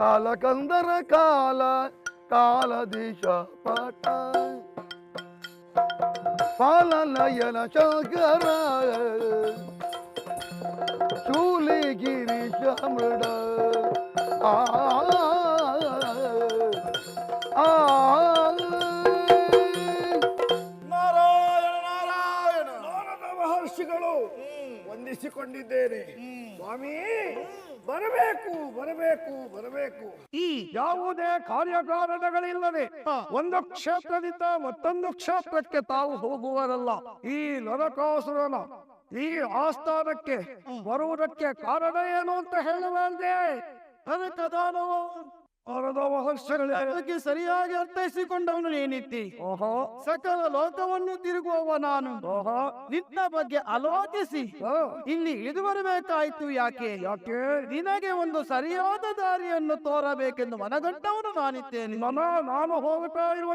ಕಾಲಕಂದರ ಕಾಲ ಕಾಲದೇಶ ಪಾಠ ಪಾಲನಯನ ಶಂಕರ ಶೂಲಿಗಿರಿ ಮೃಡ ಆ ನಾರಾಯಣ ನಾರಾಯಣ. ನಾರದ ಮಹರ್ಷಿಗಳು ವಂದಿಸಿಕೊಂಡಿದ್ದೇನೆ. ಸ್ವಾಮಿ ಬರಬೇಕು ಬರಬೇಕು ಬರಬೇಕು. ಈ ಯಾವುದೇ ಕಾರ್ಯಕಾರಣಗಳಿಲ್ಲದೆ ಒಂದು ಕ್ಷೇತ್ರದಿಂದ ಮತ್ತೊಂದು ಕ್ಷೇತ್ರಕ್ಕೆ ತಾವು ಹೋಗುವರಲ್ಲ. ಈ ನರಕಾಸುರನ ಈ ಆಸ್ಥಾನಕ್ಕೆ ಬರುವುದಕ್ಕೆ ಕಾರಣ ಏನು ಅಂತ ಹೇಳುವಂತೆ ಅದಕ್ಕೆ ಮಹರ್ಷಿಗಳಿಗೆ ಸರಿಯಾಗಿ ಅರ್ಥೈಸಿಕೊಂಡವನು ಏನಿತ್ತಿ. ಓಹೋ, ಸಕಲ ಲೋಕವನ್ನು ತಿರುಗುವವ ನಾನು. ಓಹೋ, ನಿನ್ನ ಬಗ್ಗೆ ಆಲೋಚಿಸಿ ಇಲ್ಲಿ ಇಳಿದು ಬರಬೇಕಾಯ್ತು. ಯಾಕೆ ಯಾಕೆ ನಿನಗೆ ಒಂದು ಸರಿಯಾದ ದಾರಿಯನ್ನು ತೋರಬೇಕೆಂದು ಮನಗಂಡವನು ನಾನಿದ್ದೇನೆ. ನಾನು ಹೋಗುತ್ತಾ ಇರುವ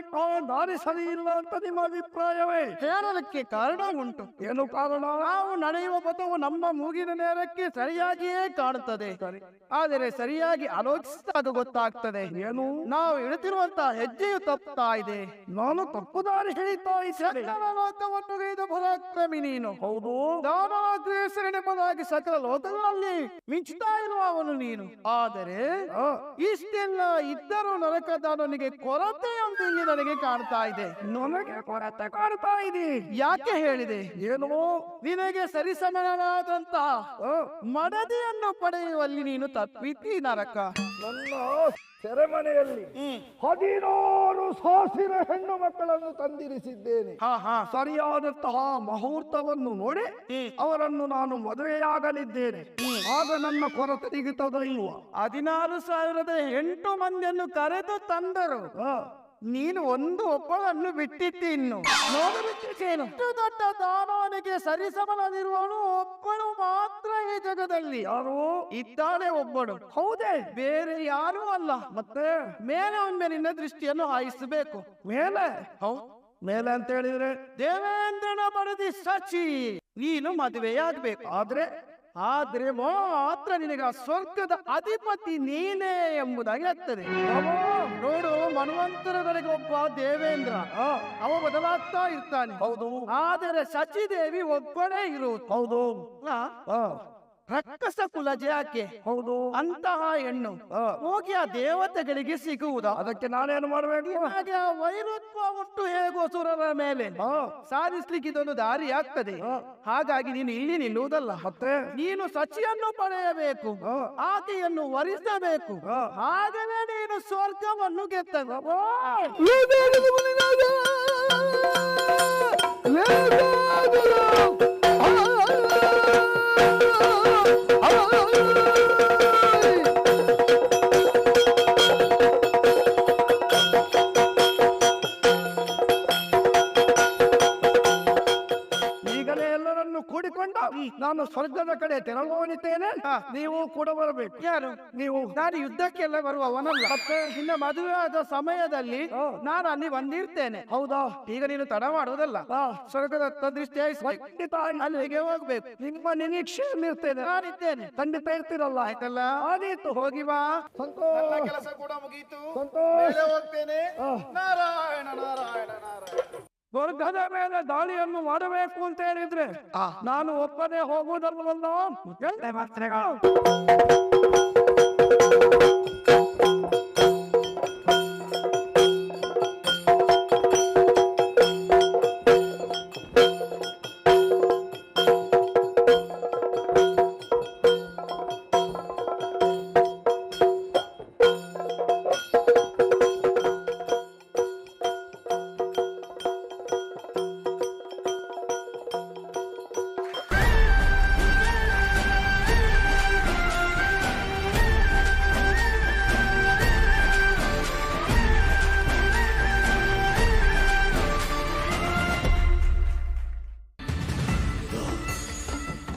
ದಾರಿ ಸರಿ ಇಲ್ಲ ಅಂತ ನಿಮ್ಮ ಅಭಿಪ್ರಾಯವೇ? ಹೇಳಲಿಕ್ಕೆ ಕಾರಣ ಉಂಟು. ಏನು ಕಾರಣ? ನಾವು ನಡೆಯುವ ಪಥವು ನಮ್ಮ ಮೂಗಿನ ನೇರಕ್ಕೆ ಸರಿಯಾಗಿಯೇ ಕಾಣುತ್ತದೆ. ಆದರೆ ಸರಿಯಾಗಿ ಆಲೋಚಿಸಿದಾಗ ಗೊತ್ತಾಗ್ತದೆ ಏನು ನಾವು ಇಳುತ್ತಿರುವಂತಹ ಹೆಜ್ಜೆಯು ತಪ್ಪುತ್ತಾ ಇದೆ. ನಾನು ತಪ್ಪು ದಾರಿ ಹಿಡಿತಾ ಇದ್ದೇನೆ. ಪರಾಕ್ರಮಿ ನೀನು. ಹೌದು, ದಾನಾಗ್ರೇಸರೆಂಬುದಾಗಿ ಸಕಲ ಲೋಕಗಳಲ್ಲಿ ಮಿಂಚುತ್ತಾ ಇರುವವನು ನೀನು. ಆದರೆ ಇಷ್ಟೆಲ್ಲ ಇದ್ದರೂ ನರಕದಾನನಿಗೆ ಕೊರತೆ ಅಂತ ಇಲ್ಲಿ ನನಗೆ ಕಾಣ್ತಾ ಇದೆ. ನನಗೆ ಕೊರತೆ ಕಾಣ್ತಾ ಇದೆ. ಯಾಕೆ ಹೇಳಿದೆ? ಏನು ನಿನಗೆ ಸರಿಸಮನಾದಂತಹ ಮಡದಿಯನ್ನು ಪಡೆಯುವಲ್ಲಿ ನೀನು ತಪ್ಪಿತಿ ನರಕ. ನನ್ನ ಸೆರೆಮನೆಯಲ್ಲಿ 16 ಸಾಸಿರ ಹೆಣ್ಣು ಮಕ್ಕಳನ್ನು ತಂದಿರಿಸಿದ್ದೇನೆ. ಸರಿಯಾದಂತಹ ಮುಹೂರ್ತವನ್ನು ನೋಡಿ ಅವರನ್ನು ನಾನು ಮದುವೆಯಾಗಲಿದ್ದೇನೆ. ಆಗ ನನ್ನ ಕೊರತೆ ತೆಗೆತದ ಇಲ್ವಾ? 16,008 ಮಂದಿಯನ್ನು ಕರೆದು ತಂದರು. ನೀನು ಒಂದು ಒಬ್ಬಳನ್ನು ಬಿಟ್ಟಿದ್ದಿ. ಇನ್ನು ನೋಡಬಿಟ್ಟೇನು? ದೊಡ್ಡ ದಾನವನಿಗೆ ಸರಿಸಮನದಿರುವವನು ಒಬ್ಬಳು ಮಾತ್ರ ಈ ಜಗದಲ್ಲಿ. ಯಾರು ಇದ್ದಾನೆ? ಒಬ್ಬಳು. ಹೌದೇ? ಬೇರೆ ಯಾರೂ ಅಲ್ಲ. ಮತ್ತೆ ಮೇಲೆ ಒಮ್ಮೆ ನಿನ್ನ ದೃಷ್ಟಿಯನ್ನು ಹಾಯಿಸಬೇಕು. ಮೇಲೆ? ಹೌದು, ಮೇಲೆ ಅಂತ ಹೇಳಿದ್ರೆ ದೇವೇಂದ್ರನ ಬಡದಿ ಸಚಿ ನೀನು ಮದುವೆಯಾಗಬೇಕು. ಆದ್ರೆ ಮಾತ್ರ ನಿನಗೆ ಸ್ವರ್ಗದ ಅಧಿಪತಿ ನೀನೇ ಎಂಬುದಾಗಿ ಆಗ್ತದೆ. ನೋಡು, ಮನ್ವಂತರಗಳಿಗೆ ಒಬ್ಬ ದೇವೇಂದ್ರ ಅವ ಬದಲಾಗ್ತಾ ಇರ್ತಾನೆ. ಹೌದು, ಆದರೆ ಸಚಿದೇವಿ ಒಬ್ಬಳೇ ಇರುವುದು. ಹೌದು, ರಕ್ಕಸ ಕುಲ ಜಾಕೆ. ಹೌದು, ಅಂತಹ ಹೆಣ್ಣು ಹೋಗಿ ಆ ದೇವತೆಗಳಿಗೆ ಸಿಗುವುದ? ಅದಕ್ಕೆ ನಾನೇನು ಮಾಡಬೇಕು? ಹಾಗೆ ಆ ವೈರತ್ವ ಉಂಟು ಹೇಗೋ ಸುರರ ಮೇಲೆ ಸಾಧಿಸ್ಲಿಕ್ಕೆ ಇದೊಂದು ದಾರಿ ಆಗ್ತದೆ. ಹಾಗಾಗಿ ನೀನು ಇಲ್ಲಿ ನಿಲ್ಲುವುದಲ್ಲ, ಮತ್ತೆ ನೀನು ಸಚಿಯನ್ನು ಪಡೆಯಬೇಕು, ಆಕೆಯನ್ನು ವರಿಸಬೇಕು. ಹಾಗಲೇ ನೀನು ಸ್ವರ್ಗವನ್ನು ಗೆದ್ದ. ಈಗಲೇ ಎಲ್ಲರನ್ನು ಕೂಡಿಕೊಂಡು ನಾನು ಸ್ವರ್ಗದ ಕಡೆ ತೆರಳುವನಿದ್ದೇನೆ. ನೀವು ಕೂಡ ಬರಬೇಕು. ಯಾರು ನೀವು? ನಾನು ಯುದ್ಧಕ್ಕೆಲ್ಲ ಬರುವವನಲ್ಲ. ಮತ್ತೆ ಇನ್ನ ಮದುವೆ ಆದ ಸಮಯದಲ್ಲಿ ನಾನು ಅಲ್ಲಿ ಬಂದಿರ್ತೇನೆ. ಹೌದಾ? ಈಗ ನೀನು ತಡ ಮಾಡುವುದಲ್ಲ. ಸ್ವರ್ಗದ ದೃಷ್ಟಿ ಅಲ್ಲಿಗೆ ಹೋಗ್ಬೇಕು. ನಿಮ್ಮ ನಿರೀಕ್ಷೆಯಲ್ಲಿರ್ತೇನೆ. ನಾನಿದ್ದೇನೆ. ಖಂಡಿತ ಇರ್ತೀರಲ್ಲ? ಆಯ್ತಲ್ಲ, ಆದೀತು, ಹೋಗಿ ಬಾ. ಕೆಲಸ ಕೂಡ ಮುಗಿಯಿತು. ಹೋಗ್ತೇನೆ. ನಾರಾಯಣ ನಾರಾಯಣ ನಾರಾಯಣ. ಸ್ವರ್ಗದ ಮೇಲೆ ದಾಳಿಯನ್ನು ಮಾಡಬೇಕು ಅಂತ ಹೇಳಿದ್ರೆ ನಾನು ಒಪ್ಪದೆ ಹೋಗುವುದಲ್ಲವಲ್ಲ.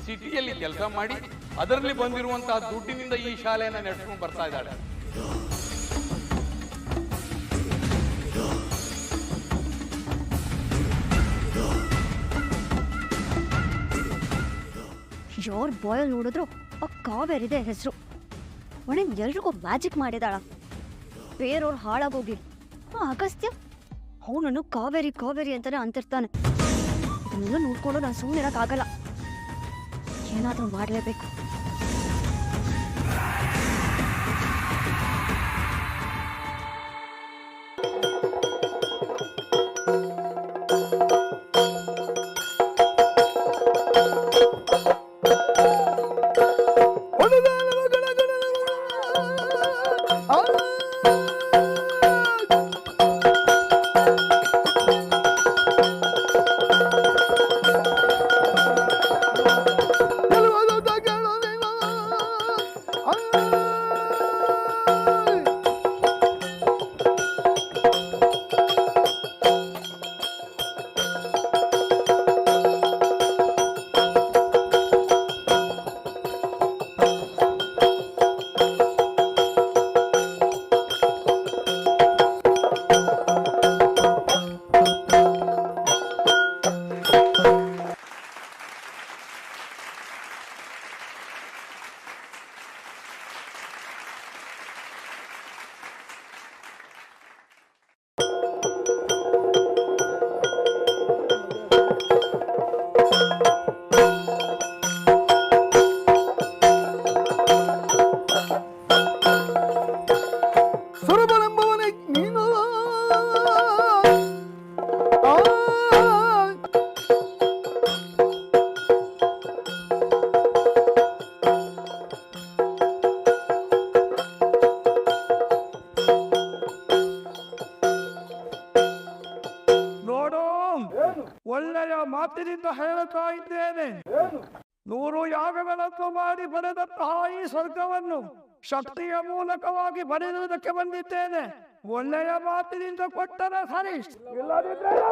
ಸಿಟಿಯಲ್ಲಿ ಕೆಲಸ ಮಾಡಿ ಅದರಲ್ಲಿ ಬಂದಿರುವಂತಹ ದುಡ್ಡಿನಿಂದ ಈ ಶಾಲೆಯನ್ನು ನಡೆಸ್ಕೊಂಡು ಬರ್ತಾ ಇದ್ದಾಳೆ. ಯಾರ್ ಬಾಯಲ್ ನೋಡಿದ್ರು ಆ ಕಾವೇರಿದೆ ಹೆಸರು. ಒಣಗ್ ಎಲ್ರಿಗೂ ಮ್ಯಾಜಿಕ್ ಮಾಡಿದಾಳ. ಬೇರೆಯವ್ರು ಹಾಳಾಗೋಗಿ ಅಗಸ್ತ್ಯ ಅವನನ್ನು ಕಾವೇರಿ ಕಾವೇರಿ ಅಂತಾನೆ ಅಂತಿರ್ತಾನೆ. ಇದನ್ನೆಲ್ಲ ನೋಡ್ಕೊಂಡು ನಾನು ಸುಮ್ಮನೆ ಇರಕ್ಕಾಗಲ್ಲ, ಏನಾದ್ರೂ ಮಾಡ್ಲೇಬೇಕು. ಒಳ್ಳೆಯ ಮಾತಿನಿಂದ ಹೇಳುತ್ತಾ ಇದ್ದೇನೆ. 100 ಯಾಗಗಳನ್ನು ಮಾಡಿ ಪಡೆದಂತಹ ಈ ಸ್ವರ್ಗವನ್ನು ಶಕ್ತಿಯ ಮೂಲಕವಾಗಿ ಪಡೆಯುವುದಕ್ಕೆ ಬಂದಿದ್ದೇನೆ. ಒಳ್ಳೆಯ ಮಾತಿನಿಂದ ಕೊಟ್ಟರೆ ಸರಿ, ಇಲ್ಲದಿದ್ದರೆ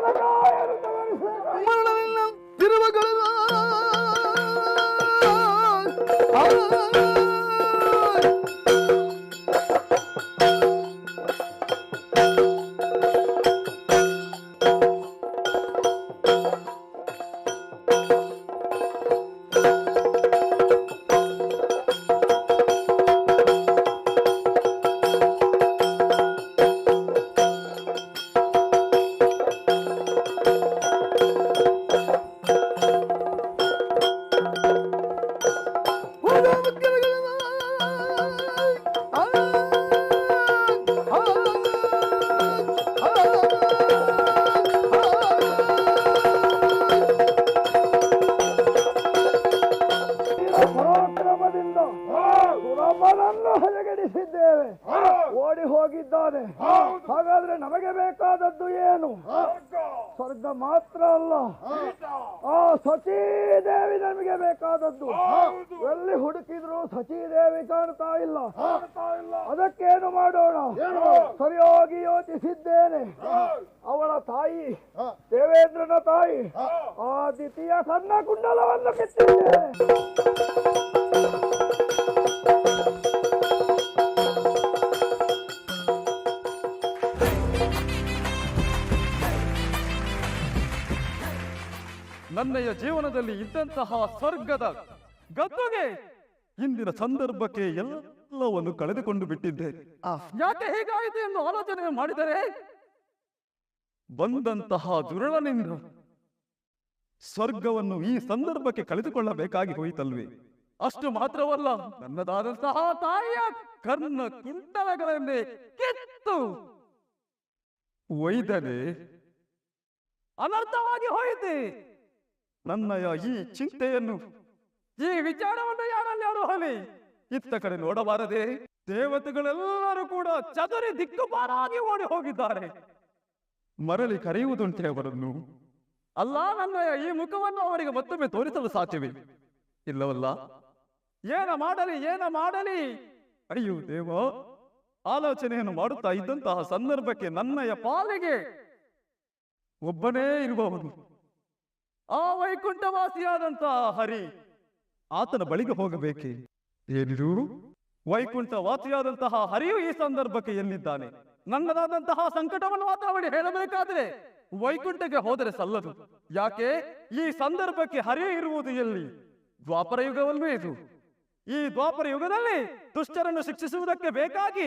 ಹೊರಗಡಿಸಿದ್ದೇವೆ. ಓಡಿ ಹೋಗಿದ್ದಾನೆ. ಹಾಗಾದ್ರೆ ನಮಗೆ ಬೇಕಾದದ್ದು ಏನು? ಸ್ವರ್ಗ ಮಾತ್ರ ಅಲ್ಲ, ಆ ಸಚೀದೇವಿ ನಮಗೆ ಬೇಕಾದದ್ದು. ಎಲ್ಲಿ ಹುಡುಕಿದ್ರು ಸಚೀದೇವಿ ಕಾಣ್ತಾ ಇಲ್ಲ. ಅದಕ್ಕೇನು ಮಾಡೋಣ? ಸರಿಯಾಗಿ ಯೋಚಿಸಿದ್ದೇನೆ. ಅವಳ ತಾಯಿ, ದೇವೇಂದ್ರನ ತಾಯಿ ಆದಿತಿಯ ಸಣ್ಣ ಕುಂಡಲವನ್ನು ಕಿತ್ತಿದ್ದೇನೆ. ನನ್ನಯ ಜೀವನದಲ್ಲಿ ಇದ್ದಂತಹ ಸ್ವರ್ಗದ ಗದ್ದುಗೆ ಇಂದಿನ ಸಂದರ್ಭಕ್ಕೆ ಎಲ್ಲವನ್ನು ಕಳೆದುಕೊಂಡು ಬಿಟ್ಟಿದ್ದೆ. ಯಾಕೆ ಹೇಗಾಯಿತು ಎಂದು ಆಲೋಚನೆ ಮಾಡಿದರೆ ಬಂದಂತಹ ದುರುಳನಿಂದ ಸ್ವರ್ಗವನ್ನು ಈ ಸಂದರ್ಭಕ್ಕೆ ಕಳೆದುಕೊಳ್ಳಬೇಕಾಗಿ ಹೋಯಿತಲ್ವೇ? ಅಷ್ಟು ಮಾತ್ರವಲ್ಲ, ನನ್ನದಾದಂತಹ ತಾಯಿಯ ಕರ್ಣ ಕುಂಡಲಗಳನ್ನೇ ಕಿತ್ತು ಒಯ್ದನೆ ಅನರ್ಥವಾಗಿ ಹೋಯಿತೆ. ನನ್ನಯ ಈ ಚಿಂತೆಯನ್ನು, ಈ ವಿಚಾರವನ್ನು ಯಾರಲ್ಲಾರು ಹೋಲಿ ಇತ್ತ ಕಡೆ ನೋಡಬಾರದೆ. ದೇವತೆಗಳೆಲ್ಲರೂ ಕೂಡ ಚದುರಿ ದಿಕ್ಕುಪಾರಾಗಿ ಓಡಿ ಹೋಗಿದ್ದಾರೆ. ಮರಳಿ ಕರೆಯುವುದುಂಟೆ ಅವರನ್ನು? ಅಲ್ಲ, ನನ್ನಯ ಈ ಮುಖವನ್ನು ಅವರಿಗೆ ಮತ್ತೊಮ್ಮೆ ತೋರಿಸಲು ಸಾಧ್ಯವೇ? ಇಲ್ಲವಲ್ಲ. ಏನ ಮಾಡಲಿ? ಅಯ್ಯೋ ದೇವ, ಆಲೋಚನೆಯನ್ನು ಮಾಡುತ್ತಾ ಇದ್ದಂತಹ ಸಂದರ್ಭಕ್ಕೆ ನನ್ನಯ ಪಾಲಿಗೆ ಒಬ್ಬನೇ ಇರುವವನು, ಆ ವೈಕುಂಠವಾಸಿಯಾದಂತಹ ಹರಿ, ಆತನ ಬಳಿಗೆ ಹೋಗಬೇಕೆ? ಏನಿದು? ವೈಕುಂಠವಾಸಿಯಾದಂತಹ ಹರಿಯು ಈ ಸಂದರ್ಭಕ್ಕೆ ಎಲ್ಲಿದ್ದಾನೆ? ನನ್ನದಾದಂತಹ ಸಂಕಟವನ್ನು ಮಾತಾಡಿ ಹೇಳಬೇಕಾದ್ರೆ ವೈಕುಂಠಕ್ಕೆ ಹೋದರೆ ಸಲ್ಲದು. ಯಾಕೆ? ಈ ಸಂದರ್ಭಕ್ಕೆ ಹರಿಯು ಇರುವುದು ಎಲ್ಲಿ? ದ್ವಾಪರ ಯುಗವಲ್ವೇ ಇದು? ಈ ದ್ವಾಪರ ಯುಗದಲ್ಲಿ ದುಷ್ಟರನ್ನು ಶಿಕ್ಷಿಸುವುದಕ್ಕೆ ಬೇಕಾಗಿ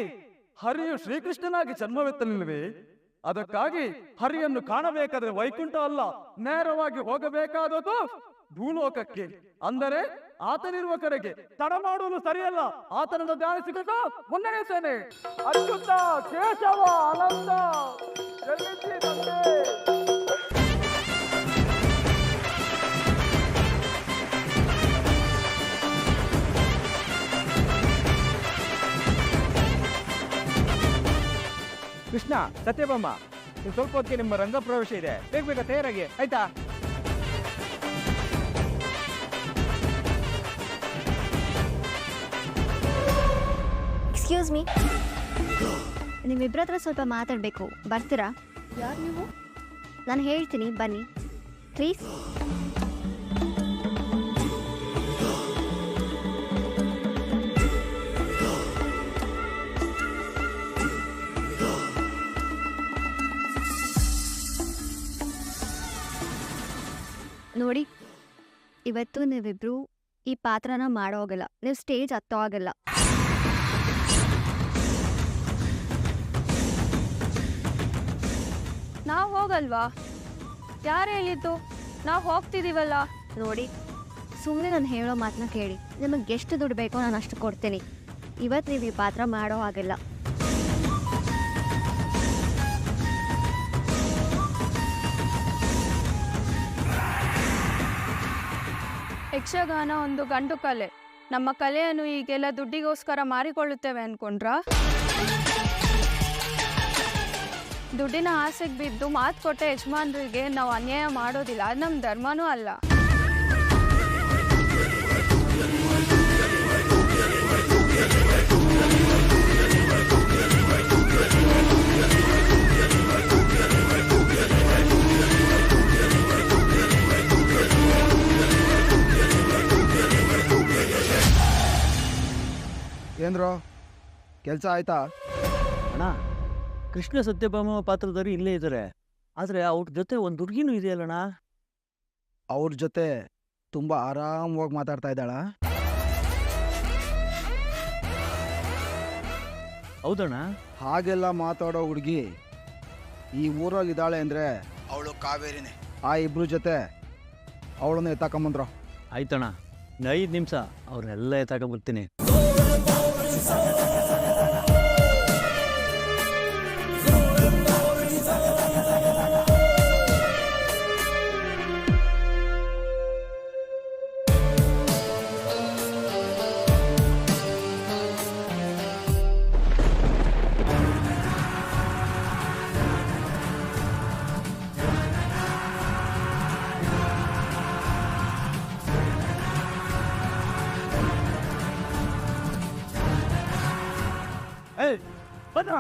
ಹರಿಯು ಶ್ರೀಕೃಷ್ಣನಾಗಿ ಜನ್ಮವೆತ್ತಲಿಲ್ಲವೇ? ಅದಕ್ಕಾಗಿ ಹರಿಯನ್ನು ಕಾಣಬೇಕಾದ್ರೆ ವೈಕುಂಠ ಅಲ್ಲ, ನೇರವಾಗಿ ಹೋಗಬೇಕಾದದ್ದು ಭೂಲೋಕಕ್ಕೆ. ಅಂದರೆ ಆತನಿರುವ ಕಡೆಗೆ ತಡ ಮಾಡುವುದು ಸರಿಯಲ್ಲ. ಆತನನ್ನು ಧ್ಯಾನಿಸಿಕೊಂಡು ಮುನ್ನಡೆಯುತ್ತೇನೆ. ಅಚ್ಯುತ, ಕೇಶವ, ಅನಂತ, ಎಲ್ಲಿದ್ದೀ ತಂದೆ? ಕೃಷ್ಣ, ಸತ್ಯಭಾಮ, ಸ್ವಲ್ಪ ಹೊತ್ತಿಗೆ ನಿಮ್ಮ ರಂಗ ಪ್ರವೇಶ ಇದೆ, ಬೇಗ ಬೇಗ ತಯಾರಾಗಿ, ಆಯ್ತಾ? ಎಕ್ಸ್ಕ್ಯೂಸ್ ಮೀ, ನಿಮ್ಮಿಬ್ಬರ ಹತ್ರ ಸ್ವಲ್ಪ ಮಾತಾಡಬೇಕು, ಬರ್ತೀರಾ? ಯಾರು ನೀವು? ನಾನು ಹೇಳ್ತೀನಿ, ಬನ್ನಿ ಪ್ಲೀಸ್. ನೋಡಿ, ಇವತ್ತು ನೀವಿಬ್ರು ಈ ಪಾತ್ರನ ಮಾಡೋ ಆಗಲ್ಲ, ನೀವು ಸ್ಟೇಜ್ ಹತ್ತೋ ಆಗಲ್ಲ. ನಾವು ಹೋಗಲ್ವಾ? ಯಾರು ಹೇಳಿದ್ದು? ನಾವು ಹೋಗ್ತಿದ್ದೀವಲ್ಲ. ನೋಡಿ, ಸುಮ್ಮನೆ ನಾನು ಹೇಳೋ ಮಾತನ್ನ ಕೇಳಿ. ನಿಮಗೆ ಎಷ್ಟು ದುಡ್ಡು ಬೇಕೋ ನಾನು ಅಷ್ಟು ಕೊಡ್ತೀನಿ. ಇವತ್ತು ನೀವು ಈ ಪಾತ್ರ ಮಾಡೋ ಆಗಲ್ಲ. ಯಕ್ಷಗಾನ ಒಂದು ಗಂಡು ಕಲೆ. ನಮ್ಮ ಕಲೆಯನ್ನು ಈಗೆಲ್ಲ ದುಡ್ಡಿಗೋಸ್ಕರ ಮಾರಿಕೊಳ್ಳುತ್ತೇವೆ ಅನ್ಕೊಂಡ್ರಾ? ದುಡ್ಡಿನ ಆಸೆಗೆ ಬಿದ್ದು ಮಾತು ಕೊಟ್ಟ ಯಜಮಾನ್ರಿಗೆ ನಾವು ಅನ್ಯಾಯ ಮಾಡೋದಿಲ್ಲ, ಅದು ನಮ್ಮ ಧರ್ಮನೂ ಅಲ್ಲ. ಏನ್ರೋ ಕೆಲಸ ಆಯ್ತಾ? ಅಣ್ಣ, ಕೃಷ್ಣ ಸತ್ಯಭಾಮ ಪಾತ್ರಧಾರಿ ಇಲ್ಲೇ ಇದ್ದಾರೆ, ಆದರೆ ಅವ್ರ ಜೊತೆ ಒಂದು ಹುಡುಗಿನೂ ಇದೆಯಲ್ಲಣ್ಣ. ಅವ್ರ ಜೊತೆ ತುಂಬ ಆರಾಮವಾಗಿ ಮಾತಾಡ್ತಾ ಇದ್ದಾಳ? ಹೌದಣ್ಣ? ಹಾಗೆಲ್ಲ ಮಾತಾಡೋ ಹುಡುಗಿ ಈ ಊರಲ್ಲಿ ಇದ್ದಾಳೆ ಅಂದರೆ ಅವಳು ಕಾವೇರಿನೇ. ಆ ಇಬ್ರು ಜೊತೆ ಅವಳನ್ನು ಎತ್ತಾಕೊಂಬಂದ್ರು. ಆಯ್ತಣ್ಣ, 5 ನಿಮಿಷ ಅವ್ರನ್ನೆಲ್ಲ ಎತ್ತಾಕೊಂಬರ್ತೀನಿ. ಬಂದ್ರ